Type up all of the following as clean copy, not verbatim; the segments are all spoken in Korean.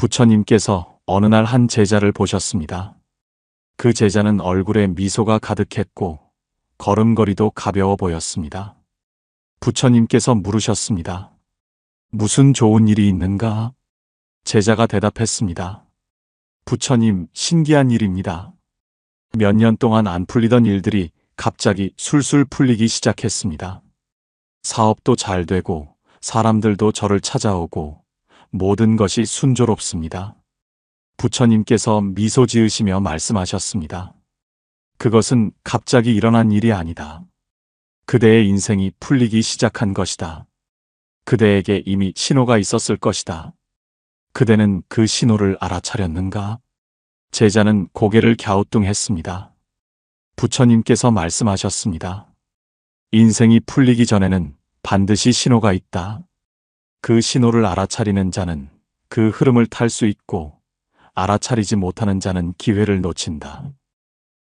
부처님께서 어느 날 한 제자를 보셨습니다. 그 제자는 얼굴에 미소가 가득했고 걸음걸이도 가벼워 보였습니다. 부처님께서 물으셨습니다. 무슨 좋은 일이 있는가? 제자가 대답했습니다. 부처님, 신기한 일입니다. 몇 년 동안 안 풀리던 일들이 갑자기 술술 풀리기 시작했습니다. 사업도 잘 되고 사람들도 저를 찾아오고 모든 것이 순조롭습니다. 부처님께서 미소 지으시며 말씀하셨습니다. 그것은 갑자기 일어난 일이 아니다. 그대의 인생이 풀리기 시작한 것이다. 그대에게 이미 신호가 있었을 것이다. 그대는 그 신호를 알아차렸는가? 제자는 고개를 갸우뚱했습니다. 부처님께서 말씀하셨습니다. 인생이 풀리기 전에는 반드시 신호가 있다. 그 신호를 알아차리는 자는 그 흐름을 탈 수 있고 알아차리지 못하는 자는 기회를 놓친다.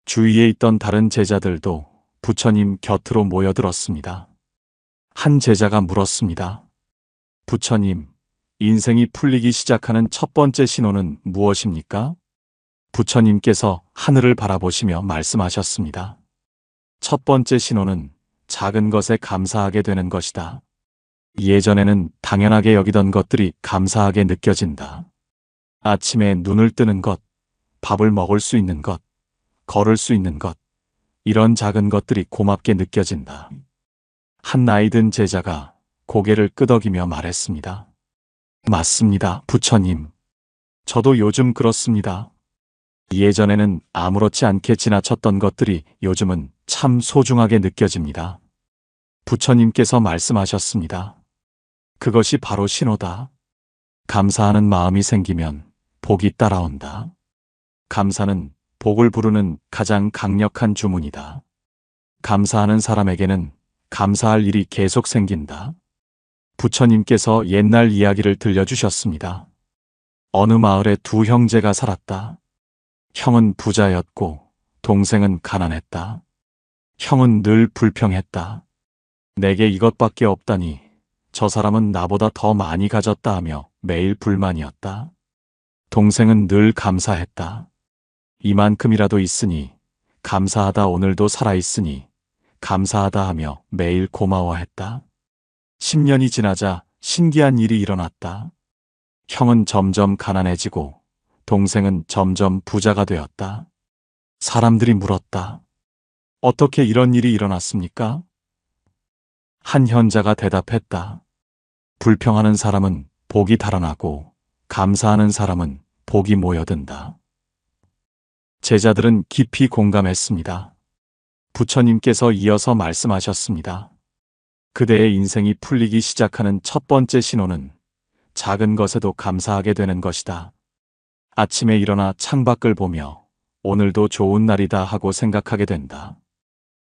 주위에 있던 다른 제자들도 부처님 곁으로 모여들었습니다. 한 제자가 물었습니다. 부처님, 인생이 풀리기 시작하는 첫 번째 신호는 무엇입니까? 부처님께서 하늘을 바라보시며 말씀하셨습니다. 첫 번째 신호는 작은 것에 감사하게 되는 것이다. 예전에는 당연하게 여기던 것들이 감사하게 느껴진다. 아침에 눈을 뜨는 것, 밥을 먹을 수 있는 것, 걸을 수 있는 것, 이런 작은 것들이 고맙게 느껴진다. 한 나이 든 제자가 고개를 끄덕이며 말했습니다. 맞습니다, 부처님. 저도 요즘 그렇습니다. 예전에는 아무렇지 않게 지나쳤던 것들이 요즘은 참 소중하게 느껴집니다. 부처님께서 말씀하셨습니다. 그것이 바로 신호다. 감사하는 마음이 생기면 복이 따라온다. 감사는 복을 부르는 가장 강력한 주문이다. 감사하는 사람에게는 감사할 일이 계속 생긴다. 부처님께서 옛날 이야기를 들려주셨습니다. 어느 마을에 두 형제가 살았다. 형은 부자였고 동생은 가난했다. 형은 늘 불평했다. 내게 이것밖에 없다니 저 사람은 나보다 더 많이 가졌다 하며 매일 불만이었다. 동생은 늘 감사했다. 이만큼이라도 있으니 감사하다, 오늘도 살아있으니 감사하다 하며 매일 고마워했다. 10년이 지나자 신기한 일이 일어났다. 형은 점점 가난해지고 동생은 점점 부자가 되었다. 사람들이 물었다. 어떻게 이런 일이 일어났습니까? 한 현자가 대답했다. 불평하는 사람은 복이 달아나고 감사하는 사람은 복이 모여든다. 제자들은 깊이 공감했습니다. 부처님께서 이어서 말씀하셨습니다. 그대의 인생이 풀리기 시작하는 첫 번째 신호는 작은 것에도 감사하게 되는 것이다. 아침에 일어나 창밖을 보며 오늘도 좋은 날이다 하고 생각하게 된다.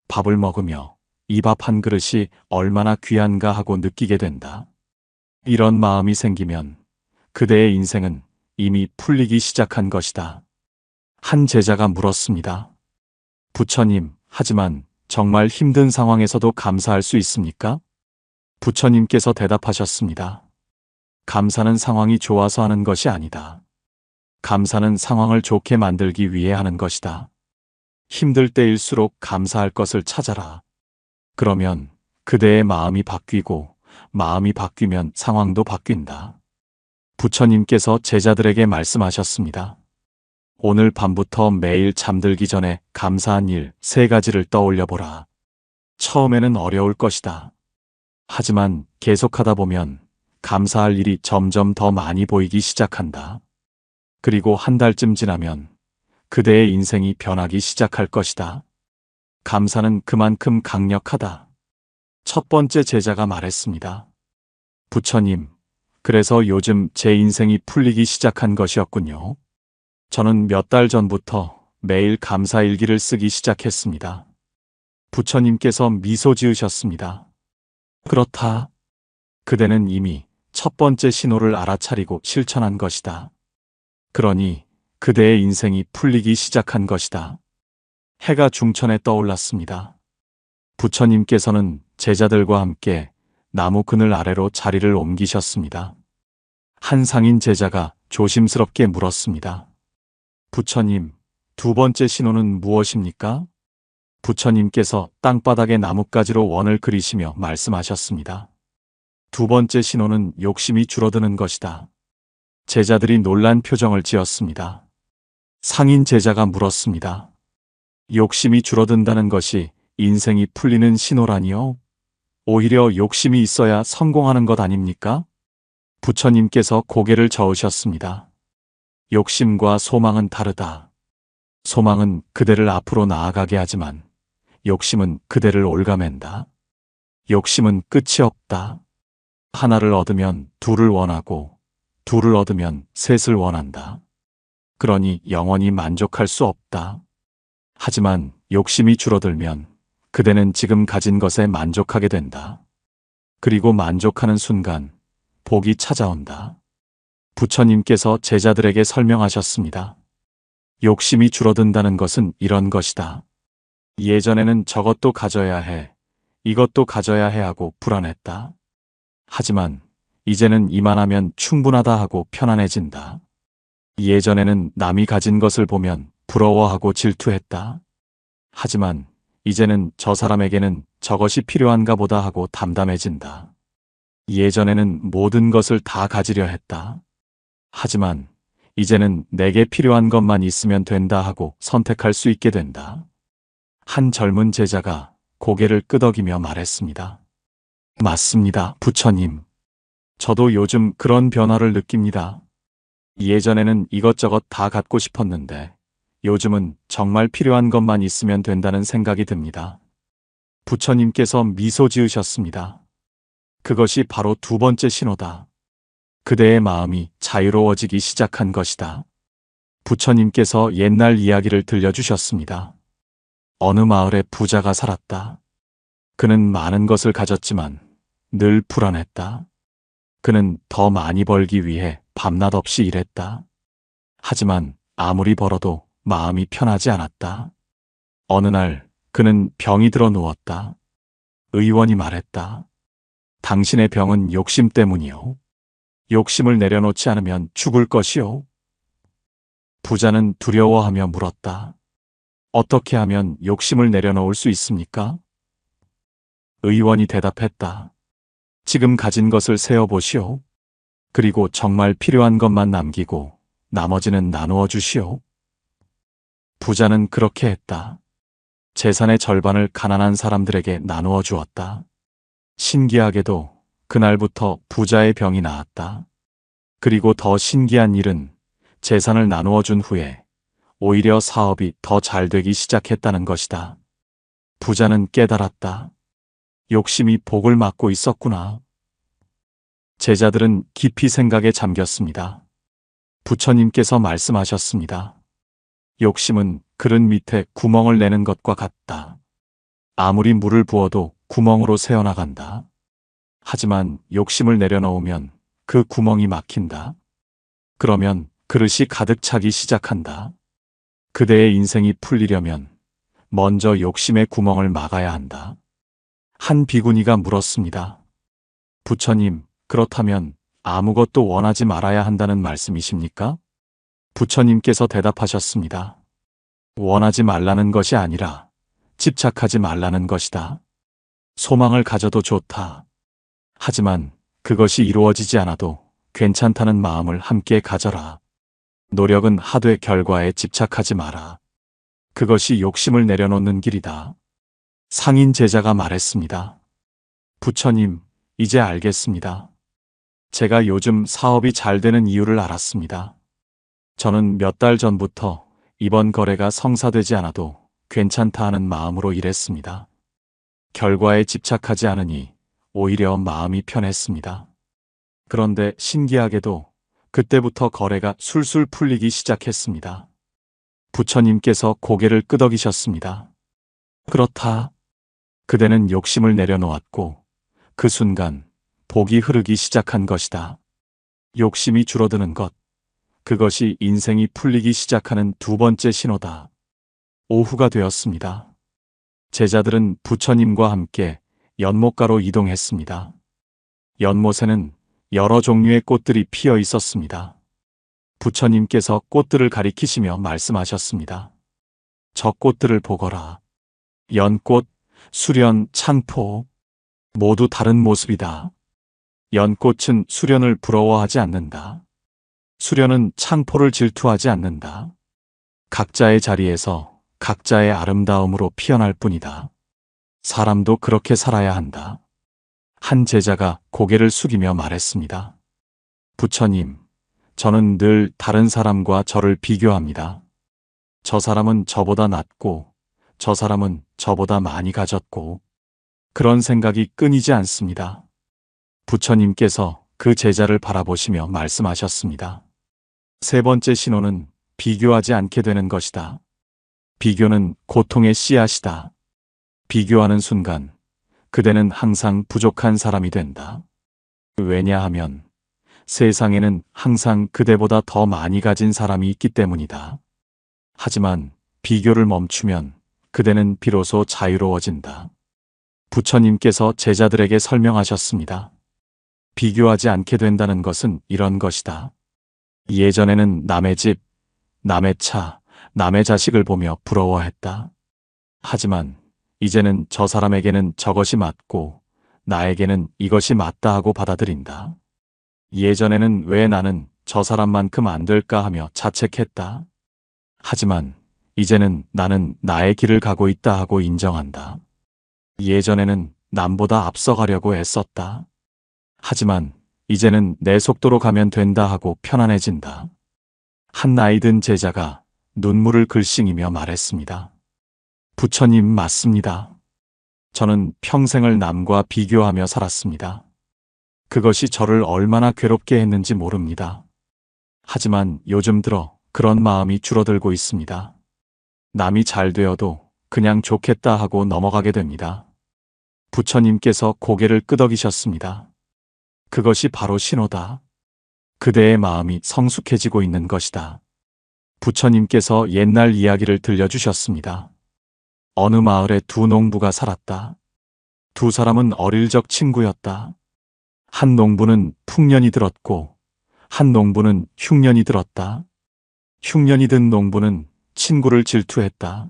밥을 먹으며 이 밥 한 그릇이 얼마나 귀한가 하고 느끼게 된다. 이런 마음이 생기면 그대의 인생은 이미 풀리기 시작한 것이다. 한 제자가 물었습니다. 부처님, 하지만 정말 힘든 상황에서도 감사할 수 있습니까? 부처님께서 대답하셨습니다. 감사는 상황이 좋아서 하는 것이 아니다. 감사는 상황을 좋게 만들기 위해 하는 것이다. 힘들 때일수록 감사할 것을 찾아라. 그러면 그대의 마음이 바뀌고 마음이 바뀌면 상황도 바뀐다. 부처님께서 제자들에게 말씀하셨습니다. 오늘 밤부터 매일 잠들기 전에 감사한 일 3가지를 떠올려 보라. 처음에는 어려울 것이다. 하지만 계속하다 보면 감사할 일이 점점 더 많이 보이기 시작한다. 그리고 한 달쯤 지나면 그대의 인생이 변하기 시작할 것이다. 감사는 그만큼 강력하다. 첫 번째 제자가 말했습니다. 부처님, 그래서 요즘 제 인생이 풀리기 시작한 것이었군요. 저는 몇 달 전부터 매일 감사 일기를 쓰기 시작했습니다. 부처님께서 미소 지으셨습니다. 그렇다. 그대는 이미 첫 번째 신호를 알아차리고 실천한 것이다. 그러니 그대의 인생이 풀리기 시작한 것이다. 해가 중천에 떠올랐습니다. 부처님께서는 제자들과 함께 나무 그늘 아래로 자리를 옮기셨습니다. 한 상인 제자가 조심스럽게 물었습니다. 부처님, 두 번째 신호는 무엇입니까? 부처님께서 땅바닥에 나뭇가지로 원을 그리시며 말씀하셨습니다. 두 번째 신호는 욕심이 줄어드는 것이다. 제자들이 놀란 표정을 지었습니다. 상인 제자가 물었습니다. 욕심이 줄어든다는 것이 인생이 풀리는 신호라니요? 오히려 욕심이 있어야 성공하는 것 아닙니까? 부처님께서 고개를 저으셨습니다. 욕심과 소망은 다르다. 소망은 그대를 앞으로 나아가게 하지만 욕심은 그대를 올가맨다. 욕심은 끝이 없다. 하나를 얻으면 둘을 원하고 둘을 얻으면 셋을 원한다. 그러니 영원히 만족할 수 없다. 하지만 욕심이 줄어들면 그대는 지금 가진 것에 만족하게 된다. 그리고 만족하는 순간 복이 찾아온다. 부처님께서 제자들에게 설명하셨습니다. 욕심이 줄어든다는 것은 이런 것이다. 예전에는 저것도 가져야 해, 이것도 가져야 해 하고 불안했다. 하지만 이제는 이만하면 충분하다 하고 편안해진다. 예전에는 남이 가진 것을 보면 부러워하고 질투했다. 하지만 이제는 저 사람에게는 저것이 필요한가 보다 하고 담담해진다. 예전에는 모든 것을 다 가지려 했다. 하지만 이제는 내게 필요한 것만 있으면 된다 하고 선택할 수 있게 된다. 한 젊은 제자가 고개를 끄덕이며 말했습니다. 맞습니다, 부처님. 저도 요즘 그런 변화를 느낍니다. 예전에는 이것저것 다 갖고 싶었는데 요즘은 정말 필요한 것만 있으면 된다는 생각이 듭니다. 부처님께서 미소 지으셨습니다. 그것이 바로 두 번째 신호다. 그대의 마음이 자유로워지기 시작한 것이다. 부처님께서 옛날 이야기를 들려주셨습니다. 어느 마을에 부자가 살았다. 그는 많은 것을 가졌지만 늘 불안했다. 그는 더 많이 벌기 위해 밤낮 없이 일했다. 하지만 아무리 벌어도 마음이 편하지 않았다. 어느 날 그는 병이 들어 누웠다. 의원이 말했다. 당신의 병은 욕심 때문이요. 욕심을 내려놓지 않으면 죽을 것이요. 부자는 두려워하며 물었다. 어떻게 하면 욕심을 내려놓을 수 있습니까? 의원이 대답했다. 지금 가진 것을 세어보시오. 그리고 정말 필요한 것만 남기고 나머지는 나누어 주시오. 부자는 그렇게 했다. 재산의 절반을 가난한 사람들에게 나누어 주었다. 신기하게도 그날부터 부자의 병이 나았다. 그리고 더 신기한 일은 재산을 나누어 준 후에 오히려 사업이 더 잘 되기 시작했다는 것이다. 부자는 깨달았다. 욕심이 복을 막고 있었구나. 제자들은 깊이 생각에 잠겼습니다. 부처님께서 말씀하셨습니다. 욕심은 그릇 밑에 구멍을 내는 것과 같다. 아무리 물을 부어도 구멍으로 새어나간다. 하지만 욕심을 내려놓으면 그 구멍이 막힌다. 그러면 그릇이 가득 차기 시작한다. 그대의 인생이 풀리려면 먼저 욕심의 구멍을 막아야 한다. 한 비구니가 물었습니다. 부처님, 그렇다면 아무것도 원하지 말아야 한다는 말씀이십니까? 부처님께서 대답하셨습니다. 원하지 말라는 것이 아니라 집착하지 말라는 것이다. 소망을 가져도 좋다. 하지만 그것이 이루어지지 않아도 괜찮다는 마음을 함께 가져라. 노력은 하되 결과에 집착하지 마라. 그것이 욕심을 내려놓는 길이다. 상인 제자가 말했습니다. 부처님, 이제 알겠습니다. 제가 요즘 사업이 잘 되는 이유를 알았습니다. 저는 몇 달 전부터 이번 거래가 성사되지 않아도 괜찮다 하는 마음으로 일했습니다. 결과에 집착하지 않으니 오히려 마음이 편했습니다. 그런데 신기하게도 그때부터 거래가 술술 풀리기 시작했습니다. 부처님께서 고개를 끄덕이셨습니다. 그렇다. 그대는 욕심을 내려놓았고 그 순간 복이 흐르기 시작한 것이다. 욕심이 줄어드는 것, 그것이 인생이 풀리기 시작하는 두 번째 신호다. 오후가 되었습니다. 제자들은 부처님과 함께 연못가로 이동했습니다. 연못에는 여러 종류의 꽃들이 피어 있었습니다. 부처님께서 꽃들을 가리키시며 말씀하셨습니다. 저 꽃들을 보거라. 연꽃, 수련, 창포 모두 다른 모습이다. 연꽃은 수련을 부러워하지 않는다. 수련은 창포를 질투하지 않는다. 각자의 자리에서 각자의 아름다움으로 피어날 뿐이다. 사람도 그렇게 살아야 한다. 한 제자가 고개를 숙이며 말했습니다. 부처님, 저는 늘 다른 사람과 저를 비교합니다. 저 사람은 저보다 낫고, 저 사람은 저보다 많이 가졌고, 그런 생각이 끊이지 않습니다. 부처님께서 그 제자를 바라보시며 말씀하셨습니다. 세 번째 신호는 비교하지 않게 되는 것이다. 비교는 고통의 씨앗이다. 비교하는 순간 그대는 항상 부족한 사람이 된다. 왜냐하면 세상에는 항상 그대보다 더 많이 가진 사람이 있기 때문이다. 하지만 비교를 멈추면 그대는 비로소 자유로워진다. 부처님께서 제자들에게 설명하셨습니다. 비교하지 않게 된다는 것은 이런 것이다. 예전에는 남의 집, 남의 차, 남의 자식을 보며 부러워했다. 하지만 이제는 저 사람에게는 저것이 맞고 나에게는 이것이 맞다 하고 받아들인다. 예전에는 왜 나는 저 사람만큼 안 될까 하며 자책했다. 하지만 이제는 나는 나의 길을 가고 있다 하고 인정한다. 예전에는 남보다 앞서가려고 애썼다. 하지만 이제는 내 속도로 가면 된다 하고 편안해진다. 한 나이 든 제자가 눈물을 글썽이며 말했습니다. 부처님 맞습니다. 저는 평생을 남과 비교하며 살았습니다. 그것이 저를 얼마나 괴롭게 했는지 모릅니다. 하지만 요즘 들어 그런 마음이 줄어들고 있습니다. 남이 잘 되어도 그냥 좋겠다 하고 넘어가게 됩니다. 부처님께서 고개를 끄덕이셨습니다. 그것이 바로 신호다. 그대의 마음이 성숙해지고 있는 것이다. 부처님께서 옛날 이야기를 들려주셨습니다. 어느 마을에 두 농부가 살았다. 두 사람은 어릴 적 친구였다. 한 농부는 풍년이 들었고 한 농부는 흉년이 들었다. 흉년이 든 농부는 친구를 질투했다.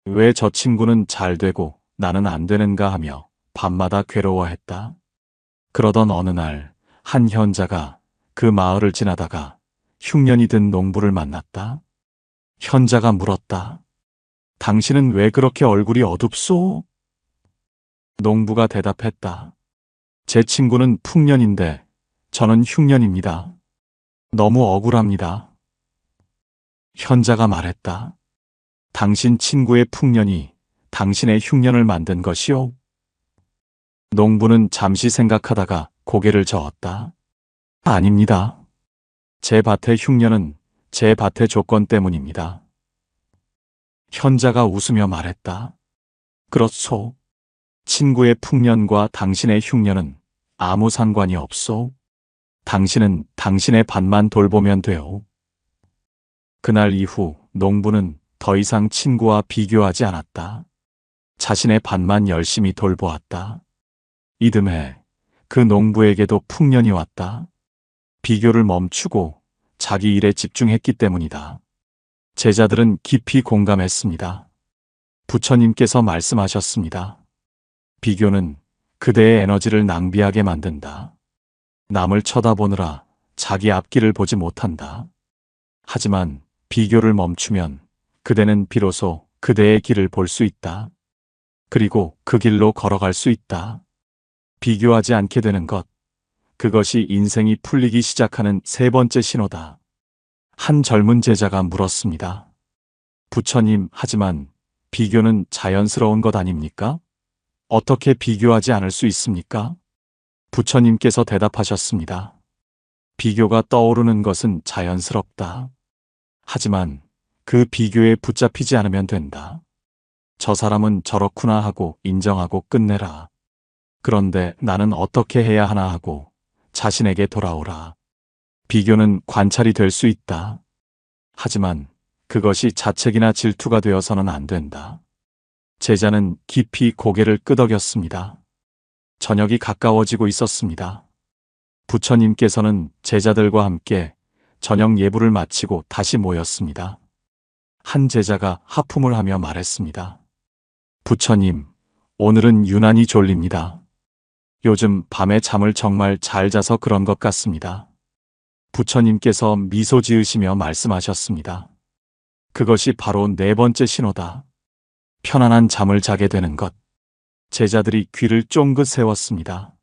왜 저 친구는 잘 되고 나는 안 되는가 하며 밤마다 괴로워했다. 그러던 어느 날 한 현자가 그 마을을 지나다가 흉년이 든 농부를 만났다. 현자가 물었다. 당신은 왜 그렇게 얼굴이 어둡소? 농부가 대답했다. 제 친구는 풍년인데 저는 흉년입니다. 너무 억울합니다. 현자가 말했다. 당신 친구의 풍년이 당신의 흉년을 만든 것이오? 농부는 잠시 생각하다가 고개를 저었다. 아닙니다. 제 밭의 흉년은 제 밭의 조건 때문입니다. 현자가 웃으며 말했다. 그렇소. 친구의 풍년과 당신의 흉년은 아무 상관이 없소. 당신은 당신의 밭만 돌보면 돼요. 그날 이후 농부는 더 이상 친구와 비교하지 않았다. 자신의 밭만 열심히 돌보았다. 이듬해 그 농부에게도 풍년이 왔다. 비교를 멈추고 자기 일에 집중했기 때문이다. 제자들은 깊이 공감했습니다. 부처님께서 말씀하셨습니다. 비교는 그대의 에너지를 낭비하게 만든다. 남을 쳐다보느라 자기 앞길을 보지 못한다. 하지만 비교를 멈추면 그대는 비로소 그대의 길을 볼 수 있다. 그리고 그 길로 걸어갈 수 있다. 비교하지 않게 되는 것, 그것이 인생이 풀리기 시작하는 세 번째 신호다. 한 젊은 제자가 물었습니다. 부처님, 하지만 비교는 자연스러운 것 아닙니까? 어떻게 비교하지 않을 수 있습니까? 부처님께서 대답하셨습니다. 비교가 떠오르는 것은 자연스럽다. 하지만 그 비교에 붙잡히지 않으면 된다. 저 사람은 저렇구나 하고 인정하고 끝내라. 그런데 나는 어떻게 해야 하나 하고 자신에게 돌아오라. 비교는 관찰이 될 수 있다. 하지만 그것이 자책이나 질투가 되어서는 안 된다. 제자는 깊이 고개를 끄덕였습니다. 저녁이 가까워지고 있었습니다. 부처님께서는 제자들과 함께 저녁 예불을 마치고 다시 모였습니다. 한 제자가 하품을 하며 말했습니다. 부처님, 오늘은 유난히 졸립니다. 요즘 밤에 잠을 정말 잘 자서 그런 것 같습니다. 부처님께서 미소 지으시며 말씀하셨습니다. 그것이 바로 네 번째 신호다. 편안한 잠을 자게 되는 것. 제자들이 귀를 쫑긋 세웠습니다.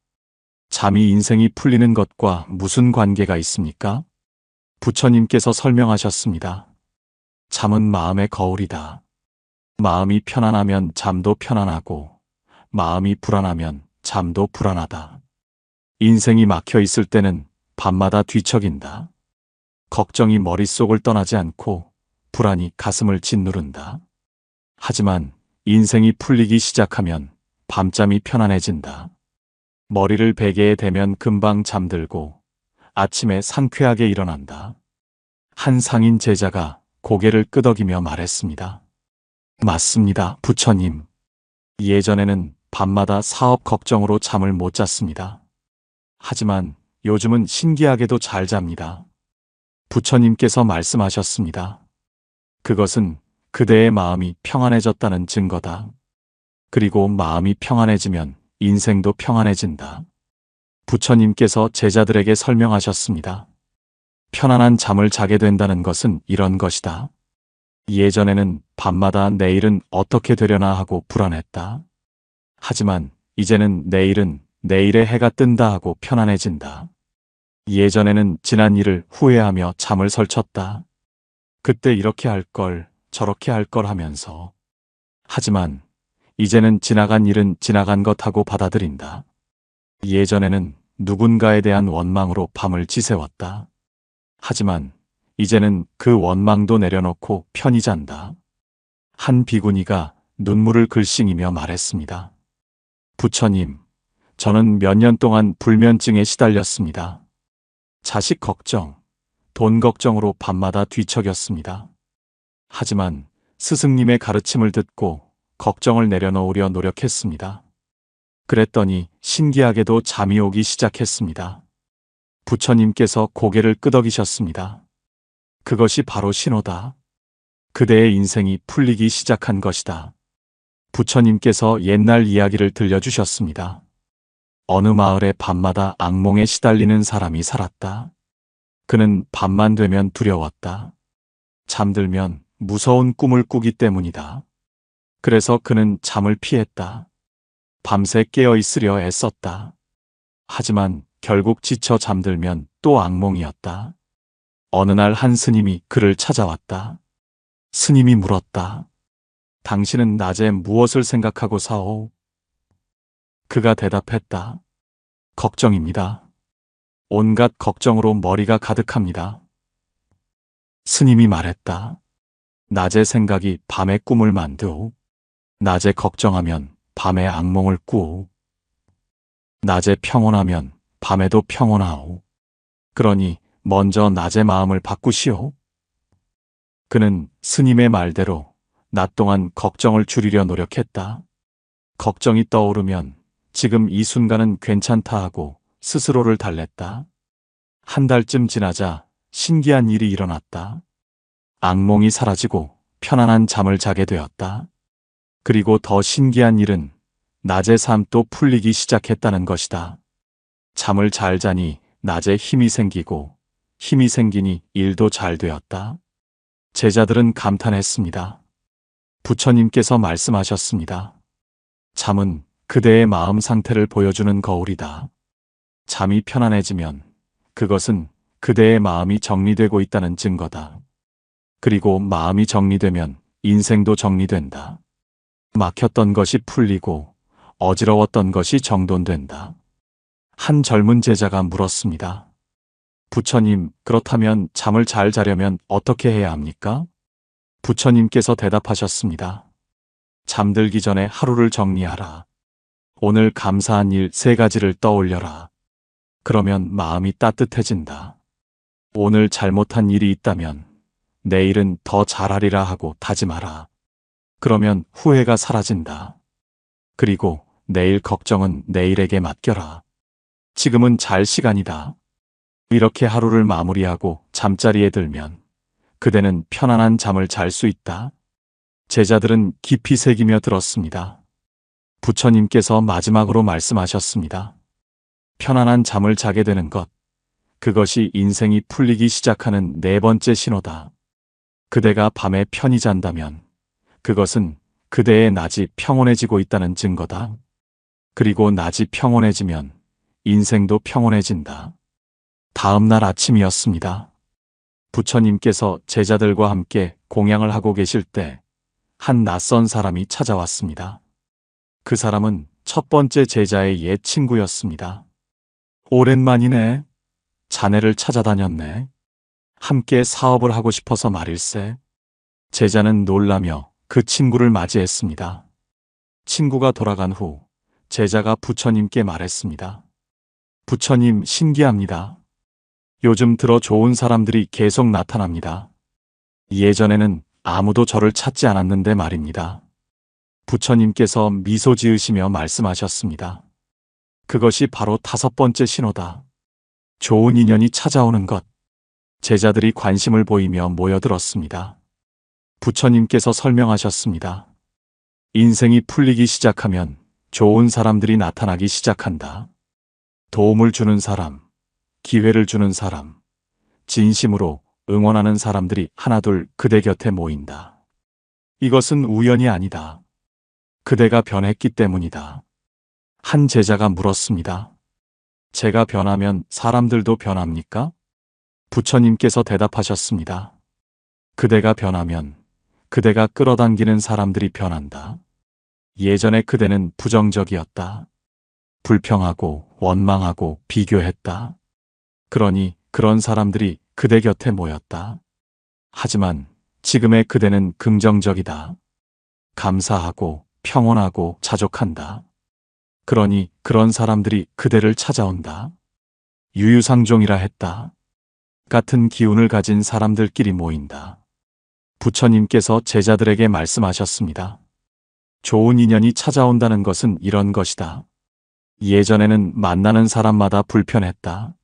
잠이 인생이 풀리는 것과 무슨 관계가 있습니까? 부처님께서 설명하셨습니다. 잠은 마음의 거울이다. 마음이 편안하면 잠도 편안하고, 마음이 불안하면 잠도 불안하다. 인생이 막혀 있을 때는 밤마다 뒤척인다. 걱정이 머릿속을 떠나지 않고 불안이 가슴을 짓누른다. 하지만 인생이 풀리기 시작하면 밤잠이 편안해진다. 머리를 베개에 대면 금방 잠들고 아침에 상쾌하게 일어난다. 한 상인 제자가 고개를 끄덕이며 말했습니다. 맞습니다, 부처님. 예전에는 밤마다 사업 걱정으로 잠을 못 잤습니다. 하지만 요즘은 신기하게도 잘 잡니다. 부처님께서 말씀하셨습니다. 그것은 그대의 마음이 평안해졌다는 증거다. 그리고 마음이 평안해지면 인생도 평안해진다. 부처님께서 제자들에게 설명하셨습니다. 편안한 잠을 자게 된다는 것은 이런 것이다. 예전에는 밤마다 내일은 어떻게 되려나 하고 불안했다. 하지만 이제는 내일은 내일의 해가 뜬다 하고 편안해진다. 예전에는 지난 일을 후회하며 잠을 설쳤다. 그때 이렇게 할 걸, 저렇게 할 걸 하면서. 하지만 이제는 지나간 일은 지나간 것 하고 받아들인다. 예전에는 누군가에 대한 원망으로 밤을 지새웠다. 하지만 이제는 그 원망도 내려놓고 편히 잔다. 한 비구니가 눈물을 글썽이며 말했습니다. 부처님, 저는 몇 년 동안 불면증에 시달렸습니다. 자식 걱정, 돈 걱정으로 밤마다 뒤척였습니다. 하지만 스승님의 가르침을 듣고 걱정을 내려놓으려 노력했습니다. 그랬더니 신기하게도 잠이 오기 시작했습니다. 부처님께서 고개를 끄덕이셨습니다. 그것이 바로 신호다. 그대의 인생이 풀리기 시작한 것이다. 부처님께서 옛날 이야기를 들려주셨습니다. 어느 마을에 밤마다 악몽에 시달리는 사람이 살았다. 그는 밤만 되면 두려웠다. 잠들면 무서운 꿈을 꾸기 때문이다. 그래서 그는 잠을 피했다. 밤새 깨어 있으려 애썼다. 하지만 결국 지쳐 잠들면 또 악몽이었다. 어느 날 한 스님이 그를 찾아왔다. 스님이 물었다. 당신은 낮에 무엇을 생각하고 사오? 그가 대답했다. 걱정입니다. 온갖 걱정으로 머리가 가득합니다. 스님이 말했다. 낮의 생각이 밤의 꿈을 만드오. 낮에 걱정하면 밤에 악몽을 꾸오. 낮에 평온하면 밤에도 평온하오. 그러니 먼저 낮의 마음을 바꾸시오. 그는 스님의 말대로 낮 동안 걱정을 줄이려 노력했다. 걱정이 떠오르면 지금 이 순간은 괜찮다 하고 스스로를 달랬다. 한 달쯤 지나자 신기한 일이 일어났다. 악몽이 사라지고 편안한 잠을 자게 되었다. 그리고 더 신기한 일은 낮의 삶도 풀리기 시작했다는 것이다. 잠을 잘 자니 낮에 힘이 생기고 힘이 생기니 일도 잘 되었다. 제자들은 감탄했습니다. 부처님께서 말씀하셨습니다. 잠은 그대의 마음 상태를 보여주는 거울이다. 잠이 편안해지면 그것은 그대의 마음이 정리되고 있다는 증거다. 그리고 마음이 정리되면 인생도 정리된다. 막혔던 것이 풀리고 어지러웠던 것이 정돈된다. 한 젊은 제자가 물었습니다. 부처님, 그렇다면 잠을 잘 자려면 어떻게 해야 합니까? 부처님께서 대답하셨습니다. 잠들기 전에 하루를 정리하라. 오늘 감사한 일 3가지를 떠올려라. 그러면 마음이 따뜻해진다. 오늘 잘못한 일이 있다면 내일은 더 잘하리라 하고 다짐하라. 그러면 후회가 사라진다. 그리고 내일 걱정은 내일에게 맡겨라. 지금은 잘 시간이다. 이렇게 하루를 마무리하고 잠자리에 들면 그대는 편안한 잠을 잘 수 있다. 제자들은 깊이 새기며 들었습니다. 부처님께서 마지막으로 말씀하셨습니다. 편안한 잠을 자게 되는 것, 그것이 인생이 풀리기 시작하는 네 번째 신호다. 그대가 밤에 편히 잔다면 그것은 그대의 낮이 평온해지고 있다는 증거다. 그리고 낮이 평온해지면 인생도 평온해진다. 다음 날 아침이었습니다. 부처님께서 제자들과 함께 공양을 하고 계실 때 한 낯선 사람이 찾아왔습니다. 그 사람은 첫 번째 제자의 옛 친구였습니다. 오랜만이네. 자네를 찾아다녔네. 함께 사업을 하고 싶어서 말일세. 제자는 놀라며 그 친구를 맞이했습니다. 친구가 돌아간 후 제자가 부처님께 말했습니다. 부처님, 신기합니다. 요즘 들어 좋은 사람들이 계속 나타납니다. 예전에는 아무도 저를 찾지 않았는데 말입니다. 부처님께서 미소 지으시며 말씀하셨습니다. 그것이 바로 다섯 번째 신호다. 좋은 인연이 찾아오는 것. 제자들이 관심을 보이며 모여들었습니다. 부처님께서 설명하셨습니다. 인생이 풀리기 시작하면 좋은 사람들이 나타나기 시작한다. 도움을 주는 사람, 기회를 주는 사람, 진심으로 응원하는 사람들이 하나둘 그대 곁에 모인다. 이것은 우연이 아니다. 그대가 변했기 때문이다. 한 제자가 물었습니다. 제가 변하면 사람들도 변합니까? 부처님께서 대답하셨습니다. 그대가 변하면 그대가 끌어당기는 사람들이 변한다. 예전에 그대는 부정적이었다. 불평하고 원망하고 비교했다. 그러니 그런 사람들이 그대 곁에 모였다. 하지만 지금의 그대는 긍정적이다. 감사하고 평온하고 자족한다. 그러니 그런 사람들이 그대를 찾아온다. 유유상종이라 했다. 같은 기운을 가진 사람들끼리 모인다. 부처님께서 제자들에게 말씀하셨습니다. 좋은 인연이 찾아온다는 것은 이런 것이다. 예전에는 만나는 사람마다 불편했다.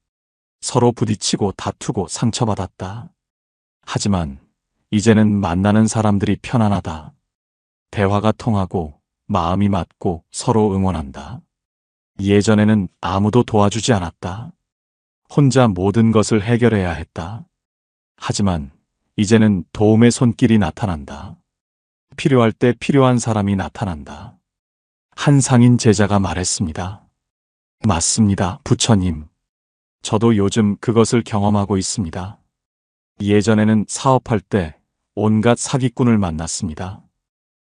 서로 부딪히고 다투고 상처받았다. 하지만 이제는 만나는 사람들이 편안하다. 대화가 통하고 마음이 맞고 서로 응원한다. 예전에는 아무도 도와주지 않았다. 혼자 모든 것을 해결해야 했다. 하지만 이제는 도움의 손길이 나타난다. 필요할 때 필요한 사람이 나타난다. 한 상인 제자가 말했습니다. 맞습니다, 부처님. 저도 요즘 그것을 경험하고 있습니다. 예전에는 사업할 때 온갖 사기꾼을 만났습니다.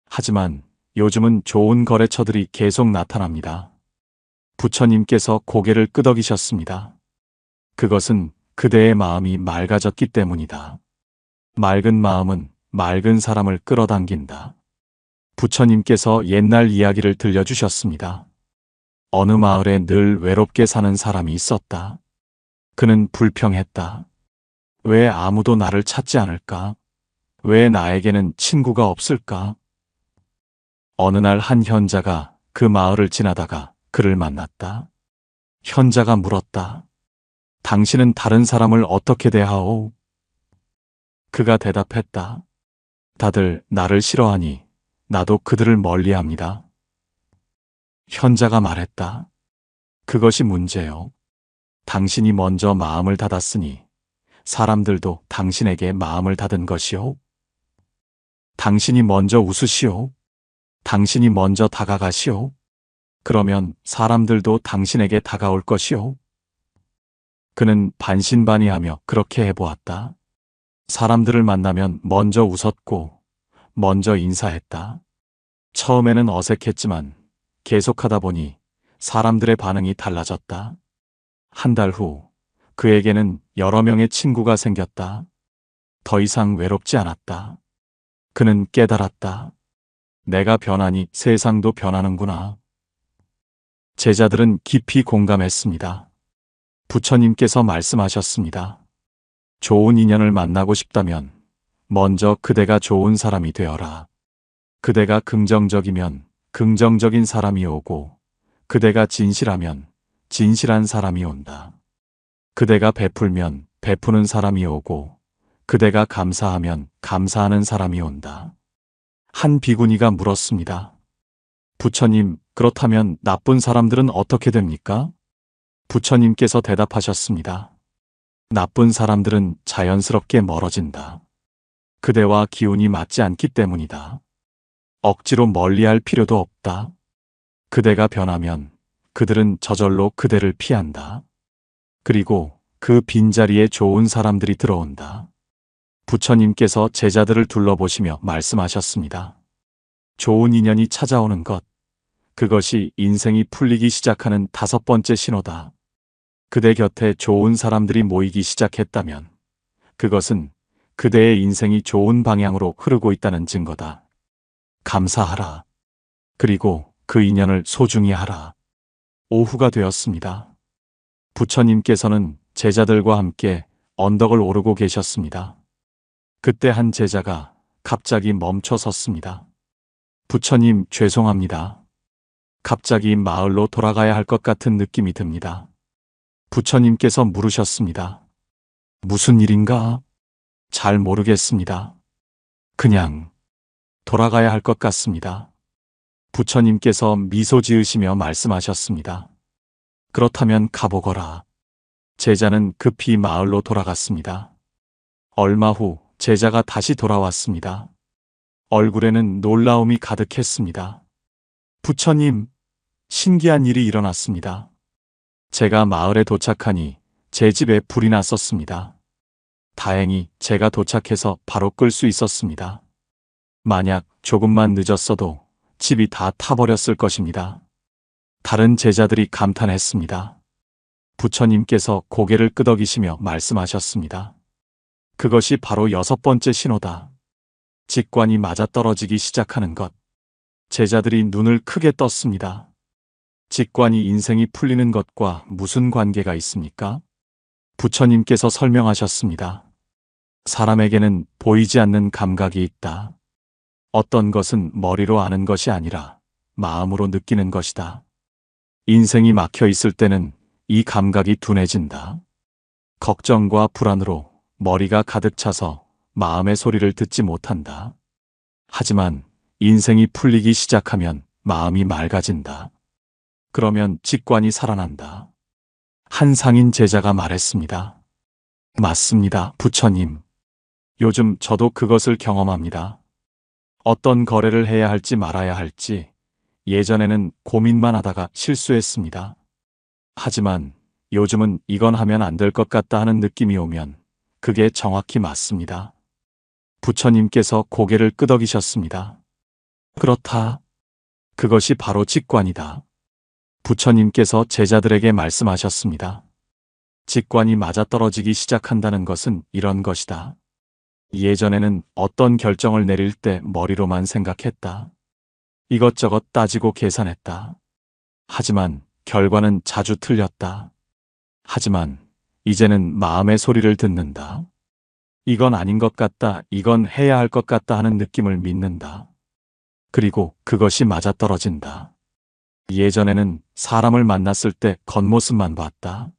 하지만 요즘은 좋은 거래처들이 계속 나타납니다. 부처님께서 고개를 끄덕이셨습니다. 그것은 그대의 마음이 맑아졌기 때문이다. 맑은 마음은 맑은 사람을 끌어당긴다. 부처님께서 옛날 이야기를 들려주셨습니다. 어느 마을에 늘 외롭게 사는 사람이 있었다. 그는 불평했다. 왜 아무도 나를 찾지 않을까? 왜 나에게는 친구가 없을까? 어느 날 한 현자가 그 마을을 지나다가 그를 만났다. 현자가 물었다. 당신은 다른 사람을 어떻게 대하오? 그가 대답했다. 다들 나를 싫어하니 나도 그들을 멀리합니다. 현자가 말했다. 그것이 문제요. 당신이 먼저 마음을 닫았으니 사람들도 당신에게 마음을 닫은 것이요. 당신이 먼저 웃으시오. 당신이 먼저 다가가시오. 그러면 사람들도 당신에게 다가올 것이오. 그는 반신반의하며 그렇게 해보았다. 사람들을 만나면 먼저 웃었고 먼저 인사했다. 처음에는 어색했지만 계속하다 보니 사람들의 반응이 달라졌다. 한 달 후 그에게는 여러 명의 친구가 생겼다. 더 이상 외롭지 않았다. 그는 깨달았다. 내가 변하니 세상도 변하는구나. 제자들은 깊이 공감했습니다. 부처님께서 말씀하셨습니다. 좋은 인연을 만나고 싶다면 먼저 그대가 좋은 사람이 되어라. 그대가 긍정적이면 긍정적인 사람이 오고 그대가 진실하면 진실한 사람이 온다. 그대가 베풀면 베푸는 사람이 오고 그대가 감사하면 감사하는 사람이 온다. 한 비구니가 물었습니다. 부처님, 그렇다면 나쁜 사람들은 어떻게 됩니까? 부처님께서 대답하셨습니다. 나쁜 사람들은 자연스럽게 멀어진다. 그대와 기운이 맞지 않기 때문이다. 억지로 멀리할 필요도 없다. 그대가 변하면 그들은 저절로 그대를 피한다. 그리고 그 빈자리에 좋은 사람들이 들어온다. 부처님께서 제자들을 둘러보시며 말씀하셨습니다. 좋은 인연이 찾아오는 것, 그것이 인생이 풀리기 시작하는 5번째 신호다. 그대 곁에 좋은 사람들이 모이기 시작했다면 그것은 그대의 인생이 좋은 방향으로 흐르고 있다는 증거다. 감사하라. 그리고 그 인연을 소중히 하라. 오후가 되었습니다. 부처님께서는 제자들과 함께 언덕을 오르고 계셨습니다. 그때 한 제자가 갑자기 멈춰 섰습니다. 부처님, 죄송합니다. 갑자기 마을로 돌아가야 할 것 같은 느낌이 듭니다. 부처님께서 물으셨습니다. 무슨 일인가? 잘 모르겠습니다. 그냥 돌아가야 할 것 같습니다. 부처님께서 미소 지으시며 말씀하셨습니다. 그렇다면 가보거라. 제자는 급히 마을로 돌아갔습니다. 얼마 후 제자가 다시 돌아왔습니다. 얼굴에는 놀라움이 가득했습니다. 부처님, 신기한 일이 일어났습니다. 제가 마을에 도착하니 제 집에 불이 났었습니다. 다행히 제가 도착해서 바로 끌 수 있었습니다. 만약 조금만 늦었어도 집이 다 타버렸을 것입니다. 다른 제자들이 감탄했습니다. 부처님께서 고개를 끄덕이시며 말씀하셨습니다. 그것이 바로 6번째 신호다. 직관이 맞아떨어지기 시작하는 것. 제자들이 눈을 크게 떴습니다. 직관이 인생이 풀리는 것과 무슨 관계가 있습니까? 부처님께서 설명하셨습니다. 사람에게는 보이지 않는 감각이 있다. 어떤 것은 머리로 아는 것이 아니라 마음으로 느끼는 것이다. 인생이 막혀 있을 때는 이 감각이 둔해진다. 걱정과 불안으로 머리가 가득 차서 마음의 소리를 듣지 못한다. 하지만 인생이 풀리기 시작하면 마음이 맑아진다. 그러면 직관이 살아난다. 한 상인 제자가 말했습니다. 맞습니다, 부처님. 요즘 저도 그것을 경험합니다. 어떤 거래를 해야 할지 말아야 할지 예전에는 고민만 하다가 실수했습니다. 하지만 요즘은 이건 하면 안 될 것 같다 하는 느낌이 오면 그게 정확히 맞습니다. 부처님께서 고개를 끄덕이셨습니다. 그렇다. 그것이 바로 직관이다. 부처님께서 제자들에게 말씀하셨습니다. 직관이 맞아떨어지기 시작한다는 것은 이런 것이다. 예전에는 어떤 결정을 내릴 때 머리로만 생각했다. 이것저것 따지고 계산했다. 하지만 결과는 자주 틀렸다. 하지만 이제는 마음의 소리를 듣는다. 이건 아닌 것 같다, 이건 해야 할 것 같다 하는 느낌을 믿는다. 그리고 그것이 맞아떨어진다. 예전에는 사람을 만났을 때 겉모습만 봤다.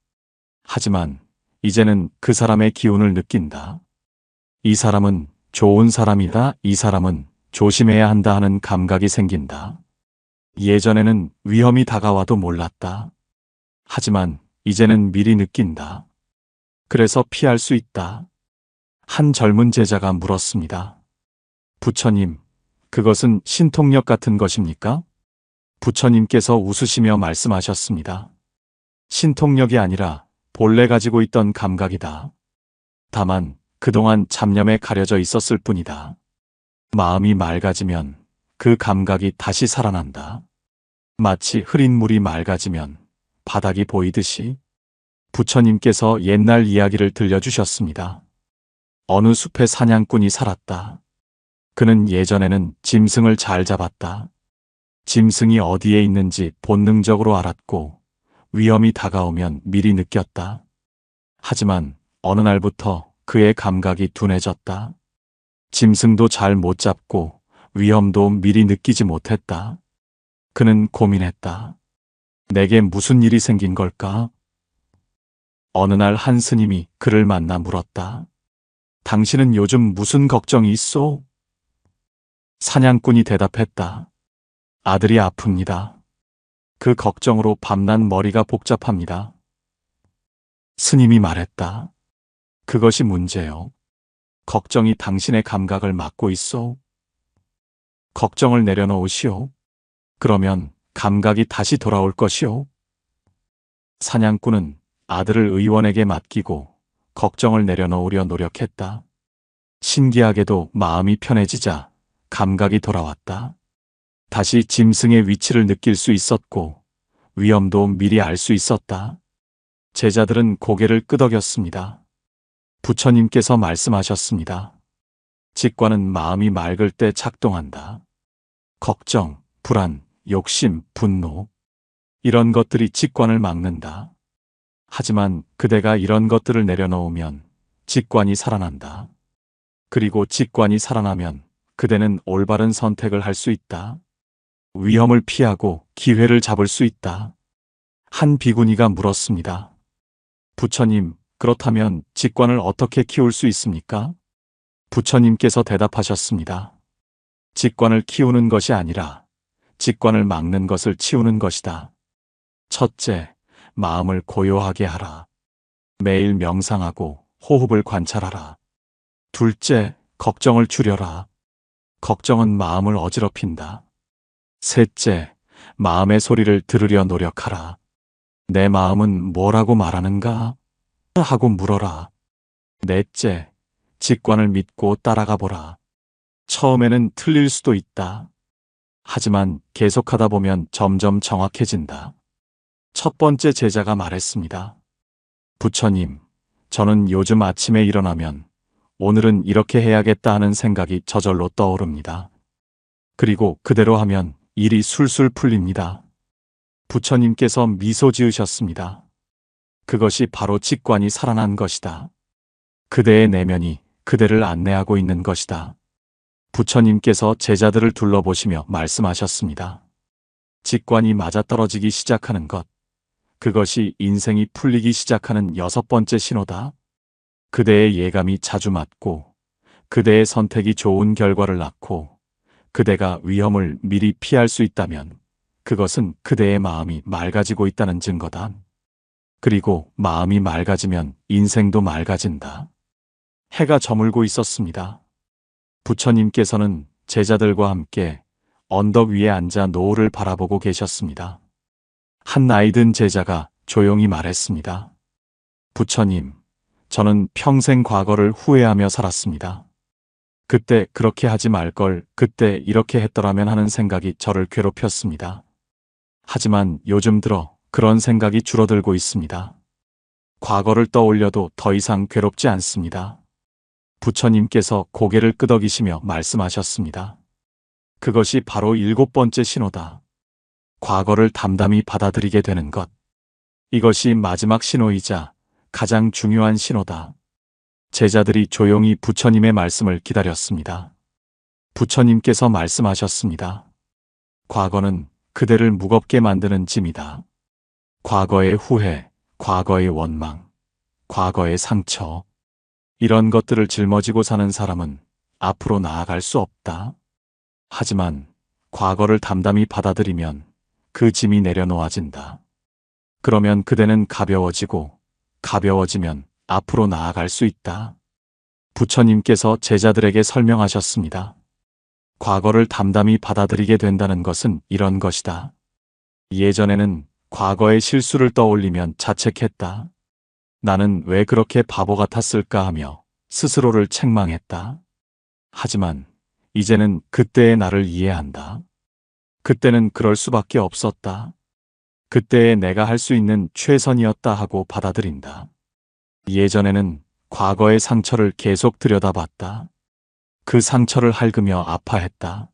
하지만 이제는 그 사람의 기운을 느낀다. 이 사람은 좋은 사람이다, 이 사람은 조심해야 한다 하는 감각이 생긴다. 예전에는 위험이 다가와도 몰랐다. 하지만 이제는 미리 느낀다. 그래서 피할 수 있다. 한 젊은 제자가 물었습니다. 부처님, 그것은 신통력 같은 것입니까? 부처님께서 웃으시며 말씀하셨습니다. 신통력이 아니라 본래 가지고 있던 감각이다. 다만 그동안 잡념에 가려져 있었을 뿐이다. 마음이 맑아지면 그 감각이 다시 살아난다. 마치 흐린 물이 맑아지면 바닥이 보이듯이. 부처님께서 옛날 이야기를 들려주셨습니다. 어느 숲에 사냥꾼이 살았다. 그는 예전에는 짐승을 잘 잡았다. 짐승이 어디에 있는지 본능적으로 알았고 위험이 다가오면 미리 느꼈다. 하지만 어느 날부터 그의 감각이 둔해졌다. 짐승도 잘 못 잡고 위험도 미리 느끼지 못했다. 그는 고민했다. 내게 무슨 일이 생긴 걸까? 어느 날 한 스님이 그를 만나 물었다. 당신은 요즘 무슨 걱정이 있소? 사냥꾼이 대답했다. 아들이 아픕니다. 그 걱정으로 밤낮 머리가 복잡합니다. 스님이 말했다. 그것이 문제요. 걱정이 당신의 감각을 막고 있소. 걱정을 내려놓으시오. 그러면 감각이 다시 돌아올 것이오. 사냥꾼은 아들을 의원에게 맡기고 걱정을 내려놓으려 노력했다. 신기하게도 마음이 편해지자 감각이 돌아왔다. 다시 짐승의 위치를 느낄 수 있었고 위험도 미리 알 수 있었다. 제자들은 고개를 끄덕였습니다. 부처님께서 말씀하셨습니다. 직관은 마음이 맑을 때 작동한다. 걱정, 불안, 욕심, 분노 이런 것들이 직관을 막는다. 하지만 그대가 이런 것들을 내려놓으면 직관이 살아난다. 그리고 직관이 살아나면 그대는 올바른 선택을 할 수 있다. 위험을 피하고 기회를 잡을 수 있다. 한 비구니가 물었습니다. 부처님, 그렇다면 직관을 어떻게 키울 수 있습니까? 부처님께서 대답하셨습니다. 직관을 키우는 것이 아니라 직관을 막는 것을 치우는 것이다. 첫째, 마음을 고요하게 하라. 매일 명상하고 호흡을 관찰하라. 둘째, 걱정을 줄여라. 걱정은 마음을 어지럽힌다. 셋째, 마음의 소리를 들으려 노력하라. 내 마음은 뭐라고 말하는가? 하고 물어라. 넷째, 직관을 믿고 따라가 보라. 처음에는 틀릴 수도 있다. 하지만 계속하다 보면 점점 정확해진다. 첫 번째 제자가 말했습니다. 부처님, 저는 요즘 아침에 일어나면 오늘은 이렇게 해야겠다 하는 생각이 저절로 떠오릅니다. 그리고 그대로 하면 일이 술술 풀립니다. 부처님께서 미소 지으셨습니다. 그것이 바로 직관이 살아난 것이다. 그대의 내면이 그대를 안내하고 있는 것이다. 부처님께서 제자들을 둘러보시며 말씀하셨습니다. 직관이 맞아떨어지기 시작하는 것, 그것이 인생이 풀리기 시작하는 여섯 번째 신호다. 그대의 예감이 자주 맞고, 그대의 선택이 좋은 결과를 낳고, 그대가 위험을 미리 피할 수 있다면, 그것은 그대의 마음이 맑아지고 있다는 증거다. 그리고 마음이 맑아지면 인생도 맑아진다. 해가 저물고 있었습니다. 부처님께서는 제자들과 함께 언덕 위에 앉아 노을을 바라보고 계셨습니다. 한 나이든 제자가 조용히 말했습니다. 부처님, 저는 평생 과거를 후회하며 살았습니다. 그때 그렇게 하지 말 걸, 그때 이렇게 했더라면 하는 생각이 저를 괴롭혔습니다. 하지만 요즘 들어 그런 생각이 줄어들고 있습니다. 과거를 떠올려도 더 이상 괴롭지 않습니다. 부처님께서 고개를 끄덕이시며 말씀하셨습니다. 그것이 바로 일곱 번째 신호다. 과거를 담담히 받아들이게 되는 것. 이것이 마지막 신호이자 가장 중요한 신호다. 제자들이 조용히 부처님의 말씀을 기다렸습니다. 부처님께서 말씀하셨습니다. 과거는 그대를 무겁게 만드는 짐이다. 과거의 후회, 과거의 원망, 과거의 상처, 이런 것들을 짊어지고 사는 사람은 앞으로 나아갈 수 없다. 하지만 과거를 담담히 받아들이면 그 짐이 내려놓아진다. 그러면 그대는 가벼워지고 가벼워지면 앞으로 나아갈 수 있다. 부처님께서 제자들에게 설명하셨습니다. 과거를 담담히 받아들이게 된다는 것은 이런 것이다. 예전에는 과거의 실수를 떠올리면 자책했다. 나는 왜 그렇게 바보 같았을까 하며 스스로를 책망했다. 하지만 이제는 그때의 나를 이해한다. 그때는 그럴 수밖에 없었다. 그때의 내가 할 수 있는 최선이었다 하고 받아들인다. 예전에는 과거의 상처를 계속 들여다봤다. 그 상처를 핥으며 아파했다.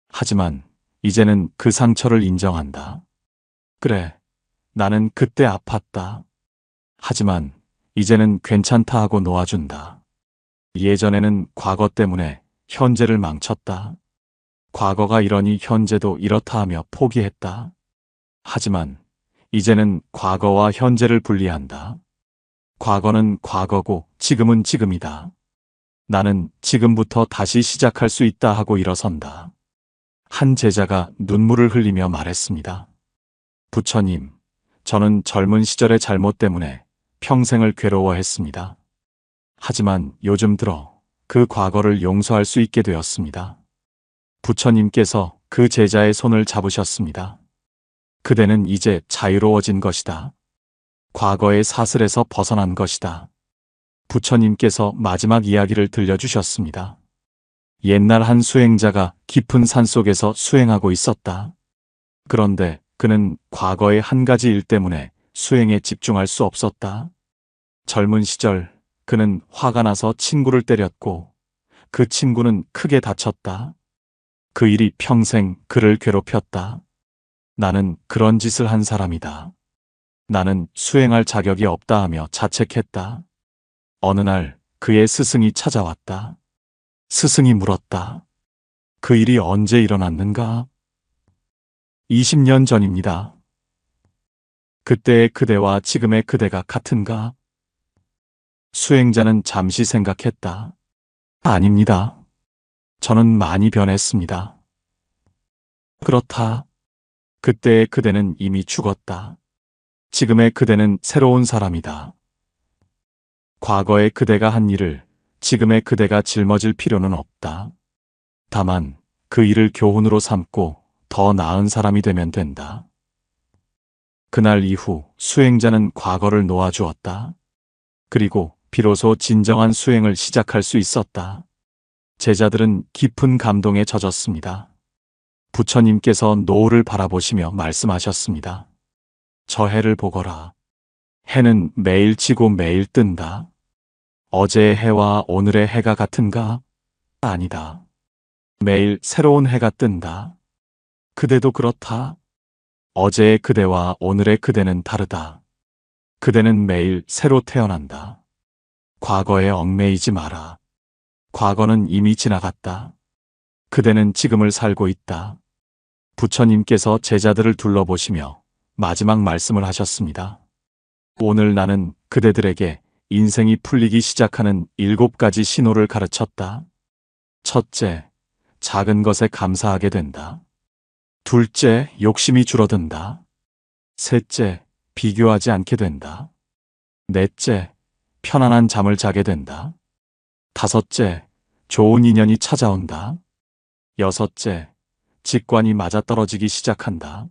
하지만 이제는 그 상처를 인정한다. 그래, 나는 그때 아팠다. 하지만 이제는 괜찮다 하고 놓아준다. 예전에는 과거 때문에 현재를 망쳤다. 과거가 이러니 현재도 이렇다 하며 포기했다. 하지만 이제는 과거와 현재를 분리한다. 과거는 과거고 지금은 지금이다. 나는 지금부터 다시 시작할 수 있다 하고 일어선다. 한 제자가 눈물을 흘리며 말했습니다. 부처님, 저는 젊은 시절의 잘못 때문에 평생을 괴로워했습니다. 하지만 요즘 들어 그 과거를 용서할 수 있게 되었습니다. 부처님께서 그 제자의 손을 잡으셨습니다. 그대는 이제 자유로워진 것이다. 과거의 사슬에서 벗어난 것이다. 부처님께서 마지막 이야기를 들려주셨습니다. 옛날 한 수행자가 깊은 산속에서 수행하고 있었다. 그런데 그는 과거의 한 가지 일 때문에 수행에 집중할 수 없었다. 젊은 시절 그는 화가 나서 친구를 때렸고 그 친구는 크게 다쳤다. 그 일이 평생 그를 괴롭혔다. 나는 그런 짓을 한 사람이다. 나는 수행할 자격이 없다 하며 자책했다. 어느 날 그의 스승이 찾아왔다. 스승이 물었다. 그 일이 언제 일어났는가? 20년 전입니다. 그때의 그대와 지금의 그대가 같은가? 수행자는 잠시 생각했다. 아닙니다. 저는 많이 변했습니다. 그렇다. 그때의 그대는 이미 죽었다. 지금의 그대는 새로운 사람이다. 과거의 그대가 한 일을 지금의 그대가 짊어질 필요는 없다. 다만 그 일을 교훈으로 삼고 더 나은 사람이 되면 된다. 그날 이후 수행자는 과거를 놓아주었다. 그리고 비로소 진정한 수행을 시작할 수 있었다. 제자들은 깊은 감동에 젖었습니다. 부처님께서 노을을 바라보시며 말씀하셨습니다. 저 해를 보거라. 해는 매일 지고 매일 뜬다. 어제의 해와 오늘의 해가 같은가? 아니다. 매일 새로운 해가 뜬다. 그대도 그렇다. 어제의 그대와 오늘의 그대는 다르다. 그대는 매일 새로 태어난다. 과거에 얽매이지 마라. 과거는 이미 지나갔다. 그대는 지금을 살고 있다. 부처님께서 제자들을 둘러보시며 마지막 말씀을 하셨습니다. 오늘 나는 그대들에게 인생이 풀리기 시작하는 7가지 신호를 가르쳤다. 첫째, 작은 것에 감사하게 된다. 둘째, 욕심이 줄어든다. 셋째, 비교하지 않게 된다. 넷째, 편안한 잠을 자게 된다. 다섯째, 좋은 인연이 찾아온다. 여섯째, 직관이 맞아떨어지기 시작한다.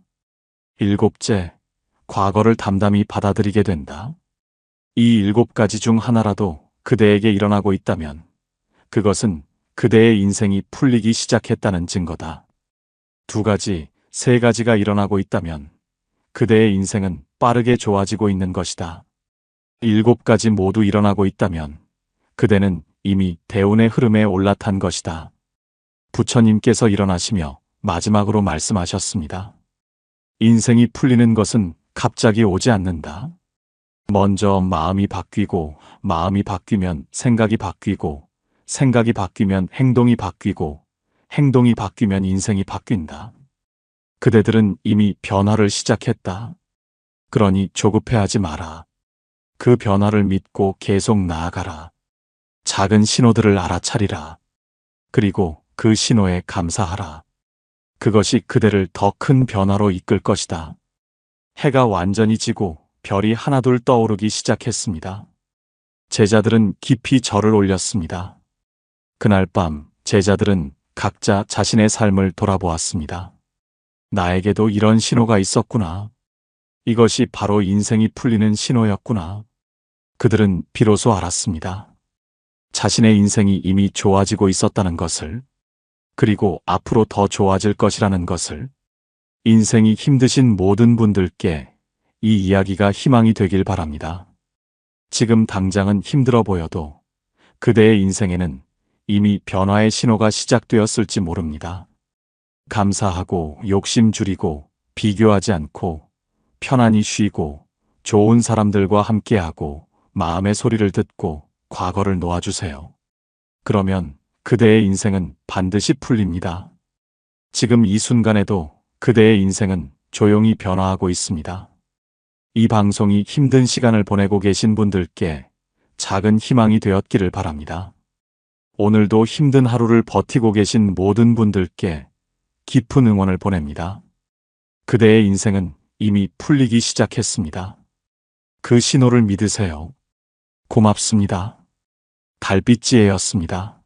일곱째, 과거를 담담히 받아들이게 된다. 이 7가지 중 하나라도 그대에게 일어나고 있다면 그것은 그대의 인생이 풀리기 시작했다는 증거다. 2가지, 3가지가 일어나고 있다면 그대의 인생은 빠르게 좋아지고 있는 것이다. 7가지 모두 일어나고 있다면 그대는 이미 대운의 흐름에 올라탄 것이다. 부처님께서 일어나시며 마지막으로 말씀하셨습니다. 인생이 풀리는 것은 갑자기 오지 않는다. 먼저 마음이 바뀌고, 마음이 바뀌면 생각이 바뀌고, 생각이 바뀌면 행동이 바뀌고, 행동이 바뀌면 인생이 바뀐다. 그대들은 이미 변화를 시작했다. 그러니 조급해하지 마라. 그 변화를 믿고 계속 나아가라. 작은 신호들을 알아차리라. 그리고 그 신호에 감사하라. 그것이 그대를 더 큰 변화로 이끌 것이다. 해가 완전히 지고 별이 하나둘 떠오르기 시작했습니다. 제자들은 깊이 절을 올렸습니다. 그날 밤 제자들은 각자 자신의 삶을 돌아보았습니다. 나에게도 이런 신호가 있었구나. 이것이 바로 인생이 풀리는 신호였구나. 그들은 비로소 알았습니다. 자신의 인생이 이미 좋아지고 있었다는 것을, 그리고 앞으로 더 좋아질 것이라는 것을. 인생이 힘드신 모든 분들께 이 이야기가 희망이 되길 바랍니다. 지금 당장은 힘들어 보여도 그대의 인생에는 이미 변화의 신호가 시작되었을지 모릅니다. 감사하고 욕심 줄이고 비교하지 않고 편안히 쉬고 좋은 사람들과 함께하고 마음의 소리를 듣고 과거를 놓아주세요. 그러면 그대의 인생은 반드시 풀립니다. 지금 이 순간에도 그대의 인생은 조용히 변화하고 있습니다. 이 방송이 힘든 시간을 보내고 계신 분들께 작은 희망이 되었기를 바랍니다. 오늘도 힘든 하루를 버티고 계신 모든 분들께 깊은 응원을 보냅니다. 그대의 인생은 이미 풀리기 시작했습니다. 그 신호를 믿으세요. 고맙습니다. 달빛지혜였습니다.